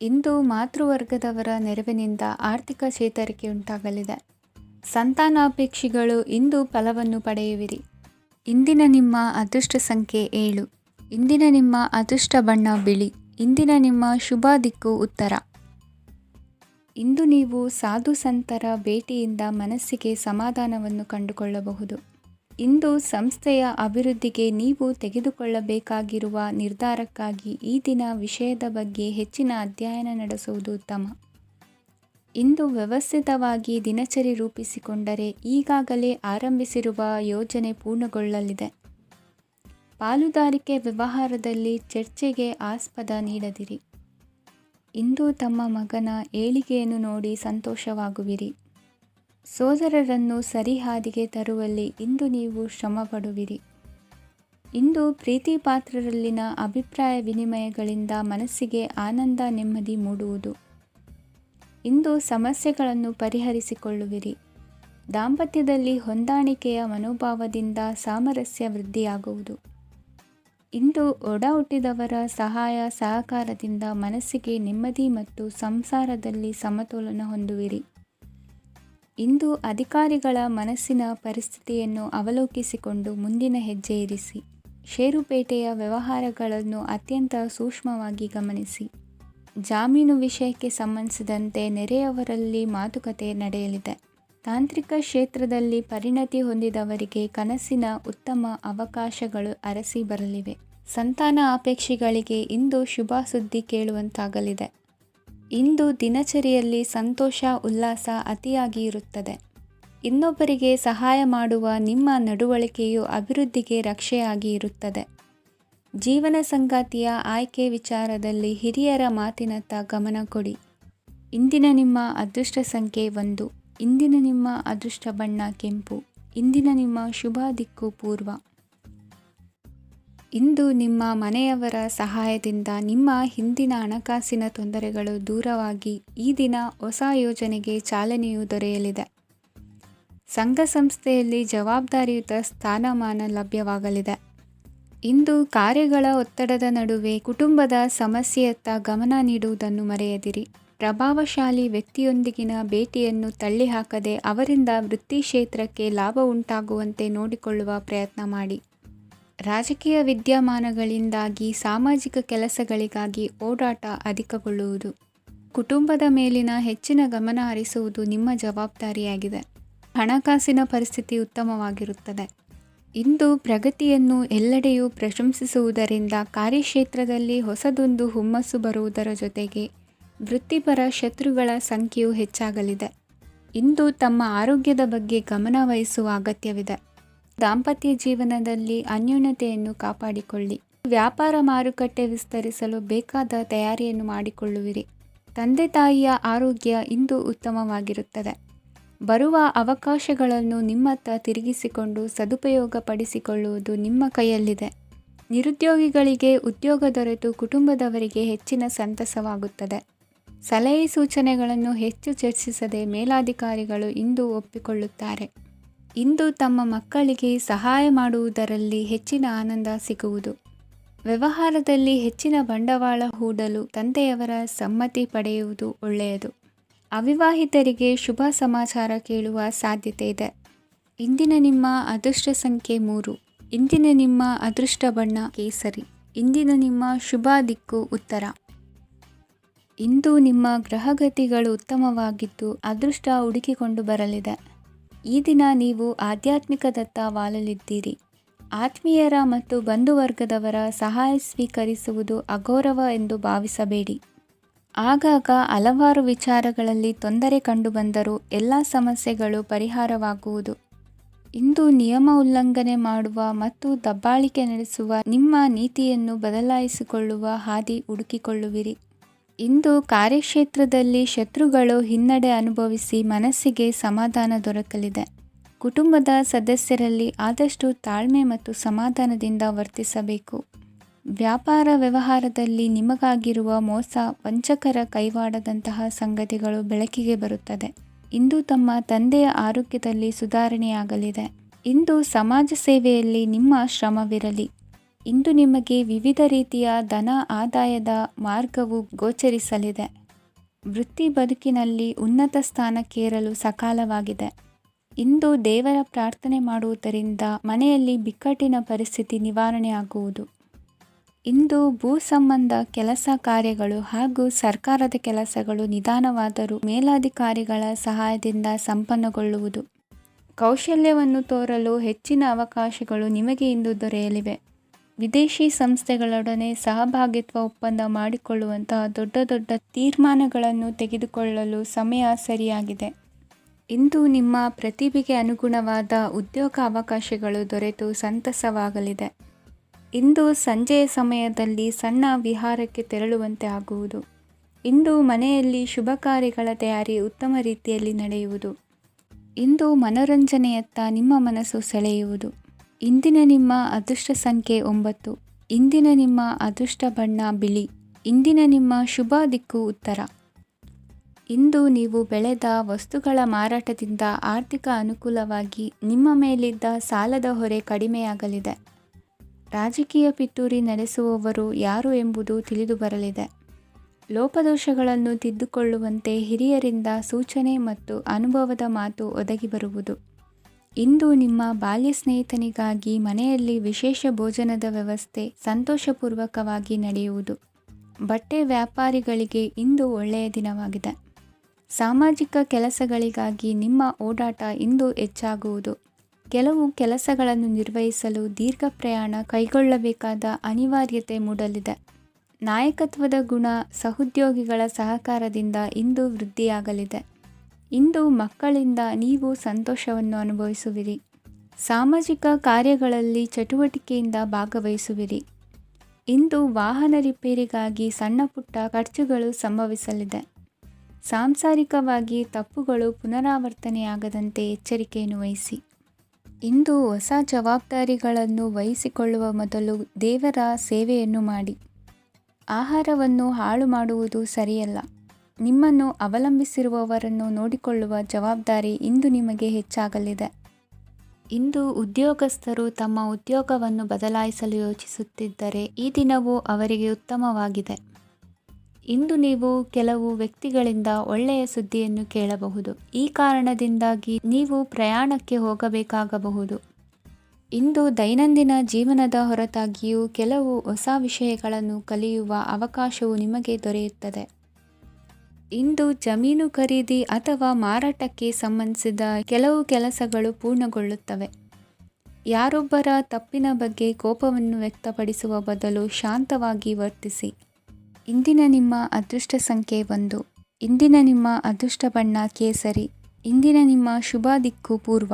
ಇಂದು ಮಾತೃವರ್ಗದವರ ನೆರವಿನಿಂದ ಆರ್ಥಿಕ ಚೇತರಿಕೆ ಉಂಟಾಗಲಿದೆ. ಸಂತಾನಾಪೇಕ್ಷಿಗಳು ಇಂದು ಫಲವನ್ನು ಪಡೆಯುವಿರಿ. ಇಂದಿನ ನಿಮ್ಮ ಅದೃಷ್ಟ ಸಂಖ್ಯೆ 7. ಇಂದಿನ ನಿಮ್ಮ ಅದೃಷ್ಟ ಬಣ್ಣ ಬಿಳಿ. ಇಂದಿನ ನಿಮ್ಮ ಶುಭ ದಿಕ್ಕು ಉತ್ತರ. ಇಂದು ನೀವು ಸಾಧು ಸಂತರ ಭೇಟಿಯಿಂದ ಮನಸ್ಸಿಗೆ ಸಮಾಧಾನವನ್ನು ಕಂಡುಕೊಳ್ಳಬಹುದು. ಇಂದು ಸಂಸ್ಥೆಯ ಅಭಿವೃದ್ಧಿಗೆ ನೀವು ತೆಗೆದುಕೊಳ್ಳಬೇಕಾಗಿರುವ ನಿರ್ಧಾರಕ್ಕಾಗಿ ಈ ದಿನ ವಿಷಯದ ಬಗ್ಗೆ ಹೆಚ್ಚಿನ ಅಧ್ಯಯನ ನಡೆಸುವುದು ಉತ್ತಮ. ಇಂದು ವ್ಯವಸ್ಥಿತವಾಗಿ ದಿನಚರಿ ರೂಪಿಸಿಕೊಂಡರೆ ಈಗಾಗಲೇ ಆರಂಭಿಸಿರುವ ಯೋಜನೆ ಪೂರ್ಣಗೊಳ್ಳಲಿದೆ. ಪಾಲುದಾರಿಕೆ ವ್ಯವಹಾರದಲ್ಲಿ ಚರ್ಚೆಗೆ ಆಸ್ಪದ ನೀಡದಿರಿ. ಇಂದು ತಮ್ಮ ಮಗನ ಏಳಿಗೆಯನ್ನು ನೋಡಿ ಸಂತೋಷವಾಗುವಿರಿ. ಸೋದರರನ್ನು ಸರಿಹಾದಿಗೆ ತರುವಲ್ಲಿ ಇಂದು ನೀವು ಶ್ರಮಪಡುವಿರಿ. ಇಂದು ಪ್ರೀತಿ ಪಾತ್ರರಲ್ಲಿನ ಅಭಿಪ್ರಾಯ ವಿನಿಮಯಗಳಿಂದ ಮನಸ್ಸಿಗೆ ಆನಂದ ನೆಮ್ಮದಿ ಮೂಡುವುದು. ಇಂದು ಸಮಸ್ಯೆಗಳನ್ನು ಪರಿಹರಿಸಿಕೊಳ್ಳುವಿರಿ. ದಾಂಪತ್ಯದಲ್ಲಿ ಹೊಂದಾಣಿಕೆಯ ಮನೋಭಾವದಿಂದ ಸಾಮರಸ್ಯ ವೃದ್ಧಿಯಾಗುವುದು. ಇಂದು ಒಡ ಹುಟ್ಟಿದವರ ಸಹಾಯ ಸಹಕಾರದಿಂದ ಮನಸ್ಸಿಗೆ ನೆಮ್ಮದಿ ಮತ್ತು ಸಂಸಾರದಲ್ಲಿ ಸಮತೋಲನ ಹೊಂದುವಿರಿ. ಇಂದು ಅಧಿಕಾರಿಗಳ ಮನಸ್ಸಿನ ಪರಿಸ್ಥಿತಿಯನ್ನು ಅವಲೋಕಿಸಿಕೊಂಡು ಮುಂದಿನ ಹೆಜ್ಜೆ ಇರಿಸಿ. ಷೇರುಪೇಟೆಯ ವ್ಯವಹಾರಗಳನ್ನು ಅತ್ಯಂತ ಸೂಕ್ಷ್ಮವಾಗಿ ಗಮನಿಸಿ. ಜಾಮೀನು ವಿಷಯಕ್ಕೆ ಸಂಬಂಧಿಸಿದಂತೆ ನೆರೆಯವರಲ್ಲಿ ಮಾತುಕತೆ ನಡೆಯಲಿದೆ. ತಾಂತ್ರಿಕ ಕ್ಷೇತ್ರದಲ್ಲಿ ಪರಿಣತಿ ಹೊಂದಿದವರಿಗೆ ಕನಸಿನ ಉತ್ತಮ ಅವಕಾಶಗಳು ಅರಸಿ ಬರಲಿವೆ. ಸಂತಾನ ಅಪೇಕ್ಷಿಗಳಿಗೆ ಇಂದು ಶುಭ ಸುದ್ದಿ ಕೇಳುವಂತಾಗಲಿದೆ. ಇಂದು ದಿನಚರಿಯಲ್ಲಿ ಸಂತೋಷ ಉಲ್ಲಾಸ ಅತಿಯಾಗಿ ಇರುತ್ತದೆ. ಇನ್ನೊಬ್ಬರಿಗೆ ಸಹಾಯ ಮಾಡುವ ನಿಮ್ಮ ನಡವಳಿಕೆಯು ಅಭಿವೃದ್ಧಿಗೆ ರಕ್ಷೆಯಾಗಿ ಇರುತ್ತದೆ. ಜೀವನ ಸಂಗಾತಿಯ ಆಯ್ಕೆ ವಿಚಾರದಲ್ಲಿ ಹಿರಿಯರ ಮಾತಿನತ್ತ ಗಮನ ಕೊಡಿ. ಇಂದಿನ ನಿಮ್ಮ ಅದೃಷ್ಟ ಸಂಖ್ಯೆ 1. ಇಂದಿನ ನಿಮ್ಮ ಅದೃಷ್ಟ ಬಣ್ಣ ಕೆಂಪು. ಇಂದಿನ ನಿಮ್ಮ ಶುಭ ದಿಕ್ಕು ಪೂರ್ವ. ಇಂದು ನಿಮ್ಮ ಮನೆಯವರ ಸಹಾಯದಿಂದ ನಿಮ್ಮ ಹಿಂದಿನ ಹಣಕಾಸಿನ ತೊಂದರೆಗಳು ದೂರವಾಗಿ ಈ ದಿನ ಹೊಸ ಯೋಜನೆಗೆ ಚಾಲನೆಯು ದೊರೆಯಲಿದೆ. ಸಂಘ ಸಂಸ್ಥೆಯಲ್ಲಿ ಜವಾಬ್ದಾರಿಯುತ ಸ್ಥಾನಮಾನ ಲಭ್ಯವಾಗಲಿದೆ. ಇಂದು ಕಾರ್ಯಗಳ ಒತ್ತಡದ ನಡುವೆ ಕುಟುಂಬದ ಸಮಸ್ಯೆಯತ್ತ ಗಮನ ನೀಡುವುದನ್ನು ಮರೆಯದಿರಿ. ಪ್ರಭಾವಶಾಲಿ ವ್ಯಕ್ತಿಯೊಂದಿಗಿನ ಭೇಟಿಯನ್ನು ತಳ್ಳಿಹಾಕದೆ ಅವರಿಂದ ವೃತ್ತಿ ಕ್ಷೇತ್ರಕ್ಕೆ ಲಾಭ ಉಂಟಾಗುವಂತೆ ನೋಡಿಕೊಳ್ಳುವ ಪ್ರಯತ್ನ ಮಾಡಿ. ರಾಜಕೀಯ ವಿದ್ಯಮಾನಗಳಿಂದಾಗಿ ಸಾಮಾಜಿಕ ಕೆಲಸಗಳಿಗಾಗಿ ಓಡಾಟ ಅಧಿಕಗೊಳ್ಳುವುದು. ಕುಟುಂಬದ ಮೇಲಿನ ಹೆಚ್ಚಿನ ಗಮನ ಹರಿಸುವುದು ನಿಮ್ಮ ಜವಾಬ್ದಾರಿಯಾಗಿದೆ. ಹಣಕಾಸಿನ ಪರಿಸ್ಥಿತಿ ಉತ್ತಮವಾಗಿರುತ್ತದೆ. ಇಂದು ಪ್ರಗತಿಯನ್ನು ಎಲ್ಲೆಡೆಯೂ ಪ್ರಶಂಸಿಸುವುದರಿಂದ ಕಾರ್ಯಕ್ಷೇತ್ರದಲ್ಲಿ ಹೊಸದೊಂದು ಹುಮ್ಮಸ್ಸು ಬರುವುದರ ಜೊತೆಗೆ ವೃತ್ತಿಪರ ಶತ್ರುಗಳ ಸಂಖ್ಯೆಯು ಹೆಚ್ಚಾಗಲಿದೆ. ಇಂದು ತಮ್ಮ ಆರೋಗ್ಯದ ಬಗ್ಗೆ ಗಮನ ವಹಿಸುವ ಅಗತ್ಯವಿದೆ. ದಾಂಪತ್ಯ ಜೀವನದಲ್ಲಿ ಅನ್ಯೋನ್ಯತೆಯನ್ನು ಕಾಪಾಡಿಕೊಳ್ಳಿ. ವ್ಯಾಪಾರ ಮಾರುಕಟ್ಟೆ ವಿಸ್ತರಿಸಲು ಬೇಕಾದ ತಯಾರಿಯನ್ನು ಮಾಡಿಕೊಳ್ಳುವಿರಿ. ತಂದೆ ತಾಯಿಯ ಆರೋಗ್ಯ ಇಂದು ಉತ್ತಮವಾಗಿರುತ್ತದೆ. ಬರುವ ಅವಕಾಶಗಳನ್ನು ನಿಮ್ಮತ್ತ ತಿರುಗಿಸಿಕೊಂಡು ಸದುಪಯೋಗಪಡಿಸಿಕೊಳ್ಳುವುದು ನಿಮ್ಮ ಕೈಯಲ್ಲಿದೆ. ನಿರುದ್ಯೋಗಿಗಳಿಗೆ ಉದ್ಯೋಗ ದೊರೆತು ಕುಟುಂಬದವರಿಗೆ ಹೆಚ್ಚಿನ ಸಂತಸವಾಗುತ್ತದೆ. ಸಲಹೆ ಸೂಚನೆಗಳನ್ನು ಹೆಚ್ಚು ಚರ್ಚಿಸದೆ ಮೇಲಾಧಿಕಾರಿಗಳು ಇಂದು ಒಪ್ಪಿಕೊಳ್ಳುತ್ತಾರೆ. ಇಂದು ತಮ್ಮ ಮಕ್ಕಳಿಗೆ ಸಹಾಯ ಮಾಡುವುದರಲ್ಲಿ ಹೆಚ್ಚಿನ ಆನಂದ ಸಿಗುವುದು. ವ್ಯವಹಾರದಲ್ಲಿ ಹೆಚ್ಚಿನ ಬಂಡವಾಳ ಹೂಡಲು ತಂದೆಯವರ ಸಮ್ಮತಿ ಪಡೆಯುವುದು ಒಳ್ಳೆಯದು. ಅವಿವಾಹಿತರಿಗೆ ಶುಭ ಸಮಾಚಾರ ಕೇಳುವ ಸಾಧ್ಯತೆ ಇದೆ. ಇಂದಿನ ನಿಮ್ಮ ಅದೃಷ್ಟ ಸಂಖ್ಯೆ 3. ಇಂದಿನ ನಿಮ್ಮ ಅದೃಷ್ಟ ಬಣ್ಣ ಕೇಸರಿ. ಇಂದಿನ ನಿಮ್ಮ ಶುಭ ದಿಕ್ಕು ಉತ್ತರ. ಇಂದು ನಿಮ್ಮ ಗ್ರಹಗತಿಗಳು ಉತ್ತಮವಾಗಿದ್ದು ಅದೃಷ್ಟ ಹುಡುಕಿಕೊಂಡು ಬರಲಿದೆ. ಈ ದಿನ ನೀವು ಆಧ್ಯಾತ್ಮಿಕದತ್ತ ವಾಲಲಿದ್ದೀರಿ. ಆತ್ಮೀಯರ ಮತ್ತು ಬಂಧುವರ್ಗದವರ ಸಹಾಯ ಸ್ವೀಕರಿಸುವುದು ಅಗೌರವ ಎಂದು ಭಾವಿಸಬೇಡಿ. ಆಗಾಗ ಹಲವಾರು ವಿಚಾರಗಳಲ್ಲಿ ತೊಂದರೆ ಕಂಡುಬಂದರೂ ಎಲ್ಲ ಸಮಸ್ಯೆಗಳು ಪರಿಹಾರವಾಗುವುದು. ಇಂದು ನಿಯಮ ಉಲ್ಲಂಘನೆ ಮಾಡುವ ಮತ್ತು ದಬ್ಬಾಳಿಕೆ ನಡೆಸುವ ನಿಮ್ಮ ನೀತಿಯನ್ನು ಬದಲಾಯಿಸಿಕೊಳ್ಳುವ ಹಾದಿ ಹುಡುಕಿಕೊಳ್ಳುವಿರಿ. ಇಂದು ಕಾರ್ಯಕ್ಷೇತ್ರದಲ್ಲಿ ಶತ್ರುಗಳು ಹಿನ್ನಡೆ ಅನುಭವಿಸಿ ಮನಸ್ಸಿಗೆ ಸಮಾಧಾನ ದೊರಕಲಿದೆ. ಕುಟುಂಬದ ಸದಸ್ಯರಲ್ಲಿ ಆದಷ್ಟು ತಾಳ್ಮೆ ಮತ್ತು ಸಮಾಧಾನದಿಂದ ವರ್ತಿಸಬೇಕು. ವ್ಯಾಪಾರ ವ್ಯವಹಾರದಲ್ಲಿ ನಿಮಗಾಗಿರುವ ಮೋಸ, ವಂಚಕರ ಕೈವಾಡದಂತಹ ಸಂಗತಿಗಳು ಬೆಳಕಿಗೆ ಬರುತ್ತದೆ. ಇಂದು ತಮ್ಮ ತಂದೆಯ ಆರೋಗ್ಯದಲ್ಲಿ ಸುಧಾರಣೆಯಾಗಲಿದೆ. ಇಂದು ಸಮಾಜ ಸೇವೆಯಲ್ಲಿ ನಿಮ್ಮ ಶ್ರಮವಿರಲಿ. ಇಂದು ನಿಮಗೆ ವಿವಿಧ ರೀತಿಯ ಧನ ಆದಾಯದ ಮಾರ್ಗವು ಗೋಚರಿಸಲಿದೆ. ವೃತ್ತಿ ಬದುಕಿನಲ್ಲಿ ಉನ್ನತ ಸ್ಥಾನಕ್ಕೇರಲು ಸಕಾಲವಾಗಿದೆ. ಇಂದು ದೇವರ ಪ್ರಾರ್ಥನೆ ಮಾಡುವುದರಿಂದ ಮನೆಯಲ್ಲಿ ಬಿಕ್ಕಟ್ಟಿನ ಪರಿಸ್ಥಿತಿ ನಿವಾರಣೆಯಾಗುವುದು. ಇಂದು ಭೂ ಸಂಬಂಧ ಕೆಲಸ ಕಾರ್ಯಗಳು ಹಾಗೂ ಸರ್ಕಾರದ ಕೆಲಸಗಳು ನಿಧಾನವಾದರೂ ಮೇಲಾಧಿಕಾರಿಗಳ ಸಹಾಯದಿಂದ ಸಂಪನ್ನಗೊಳ್ಳುವುದು. ಕೌಶಲ್ಯವನ್ನು ತೋರಲು ಹೆಚ್ಚಿನ ಅವಕಾಶಗಳು ನಿಮಗೆ ಇಂದು ದೊರೆಯಲಿವೆ. ವಿದೇಶಿ ಸಂಸ್ಥೆಗಳೊಡನೆ ಸಹಭಾಗಿತ್ವ ಒಪ್ಪಂದ ಮಾಡಿಕೊಳ್ಳುವಂತಹ ದೊಡ್ಡ ದೊಡ್ಡ ತೀರ್ಮಾನಗಳನ್ನು ತೆಗೆದುಕೊಳ್ಳಲು ಸಮಯ ಸರಿಯಾಗಿದೆ. ಇಂದು ನಿಮ್ಮ ಪ್ರತಿಭೆಗೆ ಅನುಗುಣವಾದ ಉದ್ಯೋಗ ಅವಕಾಶಗಳು ದೊರೆತು ಸಂತಸವಾಗಲಿದೆ. ಇಂದು ಸಂಜೆಯ ಸಮಯದಲ್ಲಿ ಸಣ್ಣ ವಿಹಾರಕ್ಕೆ ತೆರಳುವಂತೆ ಆಗುವುದು. ಇಂದು ಮನೆಯಲ್ಲಿ ಶುಭ ಕಾರ್ಯಗಳ ತಯಾರಿ ಉತ್ತಮ ರೀತಿಯಲ್ಲಿ ನಡೆಯುವುದು. ಇಂದು ಮನೋರಂಜನೆಯತ್ತ ನಿಮ್ಮ ಮನಸ್ಸು ಸೆಳೆಯುವುದು. ಇಂದಿನ ನಿಮ್ಮ ಅದೃಷ್ಟ ಸಂಖ್ಯೆ 9. ಇಂದಿನ ನಿಮ್ಮ ಅದೃಷ್ಟ ಬಣ್ಣ ಬಿಳಿ. ಇಂದಿನ ನಿಮ್ಮ ಶುಭ ದಿಕ್ಕು ಉತ್ತರ. ಇಂದು ನೀವು ಬೆಳೆದ ವಸ್ತುಗಳ ಮಾರಾಟದಿಂದ ಆರ್ಥಿಕ ಅನುಕೂಲವಾಗಿ ನಿಮ್ಮ ಮೇಲಿದ್ದ ಸಾಲದ ಹೊರೆ ಕಡಿಮೆಯಾಗಲಿದೆ. ರಾಜಕೀಯ ಪಿತೂರಿ ನಡೆಸುವವರು ಯಾರು ಎಂಬುದು ತಿಳಿದು ಬರಲಿದೆ. ಲೋಪದೋಷಗಳನ್ನು ತಿದ್ದುಕೊಳ್ಳುವಂತೆ ಹಿರಿಯರಿಂದ ಸೂಚನೆ ಮತ್ತು ಅನುಭವದ ಮಾತು ಒದಗಿ ಬರುವುದು. ಇಂದು ನಿಮ್ಮ ಬಾಲ್ಯ ಸ್ನೇಹಿತನಿಗಾಗಿ ಮನೆಯಲ್ಲಿ ವಿಶೇಷ ಭೋಜನದ ವ್ಯವಸ್ಥೆ ಸಂತೋಷಪೂರ್ವಕವಾಗಿ ನಡೆಯುವುದು. ಬಟ್ಟೆ ವ್ಯಾಪಾರಿಗಳಿಗೆ ಇಂದು ಒಳ್ಳೆಯ ದಿನವಾಗಿದೆ. ಸಾಮಾಜಿಕ ಕೆಲಸಗಳಿಗಾಗಿ ನಿಮ್ಮ ಓಡಾಟ ಇಂದು ಹೆಚ್ಚಾಗುವುದು. ಕೆಲವು ಕೆಲಸಗಳನ್ನು ನಿರ್ವಹಿಸಲು ದೀರ್ಘ ಪ್ರಯಾಣ ಕೈಗೊಳ್ಳಬೇಕಾದ ಅನಿವಾರ್ಯತೆ ಮೂಡಲಿದೆ. ನಾಯಕತ್ವದ ಗುಣ, ಸಹೋದ್ಯೋಗಿಗಳ ಸಹಕಾರದಿಂದ ಇಂದು ವೃದ್ಧಿಯಾಗಲಿದೆ. ಇಂದು ಮಕ್ಕಳಿಂದ ನೀವು ಸಂತೋಷವನ್ನು ಅನುಭವಿಸುವಿರಿ. ಸಾಮಾಜಿಕ ಕಾರ್ಯಗಳಲ್ಲಿ ಚಟುವಟಿಕೆಯಿಂದ ಭಾಗವಹಿಸುವಿರಿ. ಇಂದು ವಾಹನ ರಿಪೇರಿಗಾಗಿ ಸಣ್ಣ ಪುಟ್ಟ ಖರ್ಚುಗಳು ಸಂಭವಿಸಲಿದೆ. ಸಾಂಸಾರಿಕವಾಗಿ ತಪ್ಪುಗಳು ಪುನರಾವರ್ತನೆಯಾಗದಂತೆ ಎಚ್ಚರಿಕೆಯನ್ನು ವಹಿಸಿ. ಇಂದು ಹೊಸ ಜವಾಬ್ದಾರಿಗಳನ್ನು ವಹಿಸಿಕೊಳ್ಳುವ ಮೊದಲು ದೇವರ ಸೇವೆಯನ್ನು ಮಾಡಿ. ಆಹಾರವನ್ನು ಹಾಳು ಮಾಡುವುದು ಸರಿಯಲ್ಲ. ನಿಮ್ಮನ್ನು ಅವಲಂಬಿಸಿರುವವರನ್ನು ನೋಡಿಕೊಳ್ಳುವ ಜವಾಬ್ದಾರಿ ಇಂದು ನಿಮಗೆ ಹೆಚ್ಚಾಗಲಿದೆ. ಇಂದು ಉದ್ಯೋಗಸ್ಥರು ತಮ್ಮ ಉದ್ಯೋಗವನ್ನು ಬದಲಾಯಿಸಲು ಯೋಚಿಸುತ್ತಿದ್ದರೆ ಈ ದಿನವೂ ಅವರಿಗೆ ಉತ್ತಮವಾಗಿದೆ. ಇಂದು ನೀವು ಕೆಲವು ವ್ಯಕ್ತಿಗಳಿಂದ ಒಳ್ಳೆಯ ಸುದ್ದಿಯನ್ನು ಕೇಳಬಹುದು. ಈ ಕಾರಣದಿಂದಾಗಿ ನೀವು ಪ್ರಯಾಣಕ್ಕೆ ಹೋಗಬೇಕಾಗಬಹುದು. ಇಂದು ದೈನಂದಿನ ಜೀವನದ ಹೊರತಾಗಿಯೂ ಕೆಲವು ಹೊಸ ವಿಷಯಗಳನ್ನು ಕಲಿಯುವ ಅವಕಾಶವು ನಿಮಗೆ ದೊರೆಯುತ್ತದೆ. ಇಂದು ಜಮೀನು ಖರೀದಿ ಅಥವಾ ಮಾರಾಟಕ್ಕೆ ಸಂಬಂಧಿಸಿದ ಕೆಲವು ಕೆಲಸಗಳು ಪೂರ್ಣಗೊಳ್ಳುತ್ತವೆ. ಯಾರೊಬ್ಬರ ತಪ್ಪಿನ ಬಗ್ಗೆ ಕೋಪವನ್ನು ವ್ಯಕ್ತಪಡಿಸುವ ಬದಲು ಶಾಂತವಾಗಿ ವರ್ತಿಸಿ. ಇಂದಿನ ನಿಮ್ಮ ಅದೃಷ್ಟ ಸಂಖ್ಯೆ 1. ಇಂದಿನ ನಿಮ್ಮ ಅದೃಷ್ಟ ಬಣ್ಣ ಕೇಸರಿ. ಇಂದಿನ ನಿಮ್ಮ ಶುಭ ದಿಕ್ಕು ಪೂರ್ವ.